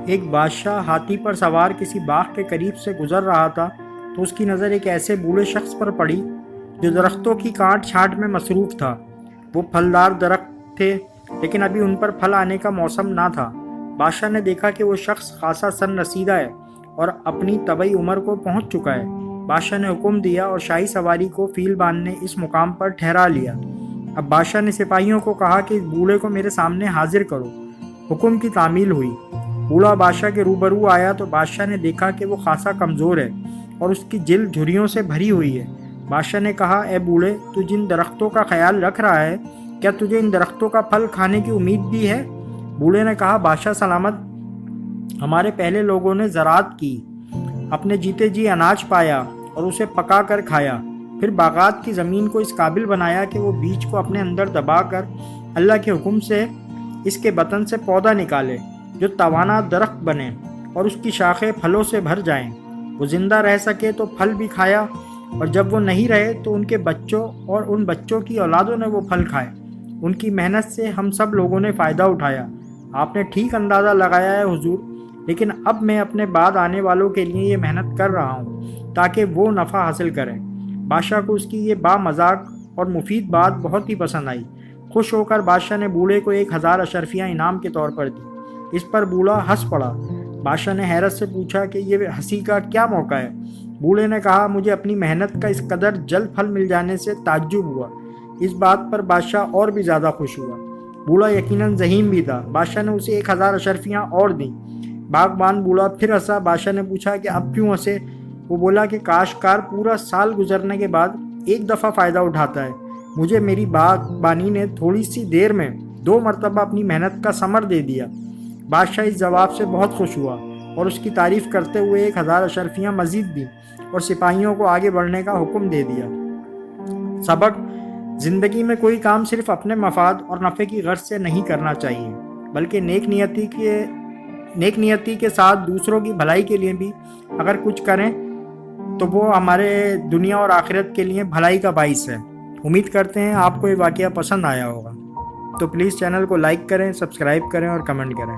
ایک بادشاہ ہاتھی پر سوار کسی باغ کے قریب سے گزر رہا تھا تو اس کی نظر ایک ایسے بوڑھے شخص پر پڑی جو درختوں کی کاٹ چھانٹ میں مصروف تھا۔ وہ پھلدار درخت تھے لیکن ابھی ان پر پھل آنے کا موسم نہ تھا۔ بادشاہ نے دیکھا کہ وہ شخص خاصا سن رسیدہ ہے اور اپنی طبعی عمر کو پہنچ چکا ہے۔ بادشاہ نے حکم دیا اور شاہی سواری کو فیل باندھ نے اس مقام پر ٹھہرا لیا۔ اب بادشاہ نے سپاہیوں کو کہا کہ اس بوڑھے کو میرے سامنے حاضر کرو۔ حکم کی تعمیل ہوئی۔ بوڑھا بادشاہ کے روبرو آیا تو بادشاہ نے دیکھا کہ وہ خاصا کمزور ہے اور اس کی جلد جھریوں سے بھری ہوئی ہے۔ بادشاہ نے کہا، اے بوڑھے، تو جن درختوں کا خیال رکھ رہا ہے، کیا تجھے ان درختوں کا پھل کھانے کی امید بھی ہے؟ بوڑھے نے کہا، بادشاہ سلامت، ہمارے پہلے لوگوں نے زراعت کی، اپنے جیتے جی اناج پایا اور اسے پکا کر کھایا، پھر باغات کی زمین کو اس قابل بنایا کہ وہ بیج کو اپنے اندر دبا کر اللہ کے حکم سے اس کے بطن سے پودا نکالے جو توانا درخت بنے اور اس کی شاخیں پھلوں سے بھر جائیں۔ وہ زندہ رہ سکے تو پھل بھی کھایا اور جب وہ نہیں رہے تو ان کے بچوں اور ان بچوں کی اولادوں نے وہ پھل کھائے۔ ان کی محنت سے ہم سب لوگوں نے فائدہ اٹھایا۔ آپ نے ٹھیک اندازہ لگایا ہے حضور، لیکن اب میں اپنے بعد آنے والوں کے لیے یہ محنت کر رہا ہوں تاکہ وہ نفع حاصل کریں۔ بادشاہ کو اس کی یہ با مذاق اور مفید بات بہت ہی پسند آئی۔ خوش ہو کر بادشاہ نے بوڑھے کو 1000 اشرفیہ انعام کے طور پر دی۔ اس پر بوڑھا ہنس پڑا۔ بادشاہ نے حیرت سے پوچھا کہ یہ ہنسی کا کیا موقع ہے؟ بوڑھے نے کہا، مجھے اپنی محنت کا اس قدر جلد پھل مل جانے سے تعجب ہوا۔ اس بات پر بادشاہ اور بھی زیادہ خوش ہوا۔ بوڑھا یقیناً ذہین بھی تھا۔ بادشاہ نے اسے 1000 اشرفیاں اور دیں۔ باغبان بوڑھا پھر ہنسا۔ بادشاہ نے پوچھا کہ اب کیوں ہنسے؟ وہ بولا کہ کاشتکار پورا سال گزرنے کے بعد ایک دفعہ فائدہ اٹھاتا ہے، مجھے میری باغبانی نے تھوڑی سی دیر میں 2 مرتبہ اپنی محنت کا ثمر دے دیا۔ بادشاہ اس جواب سے بہت خوش ہوا اور اس کی تعریف کرتے ہوئے 1000 اشرفیاں مزید دی اور سپاہیوں کو آگے بڑھنے کا حکم دے دیا۔ سبق: زندگی میں کوئی کام صرف اپنے مفاد اور نفع کی غرض سے نہیں کرنا چاہیے، بلکہ نیک نیتی کے ساتھ دوسروں کی بھلائی کے لیے بھی اگر کچھ کریں تو وہ ہمارے دنیا اور آخرت کے لیے بھلائی کا باعث ہے۔ امید کرتے ہیں آپ کو یہ واقعہ پسند آیا ہوگا، تو پلیز چینل کو لائک کریں، سبسکرائب کریں اور کمنٹ کریں۔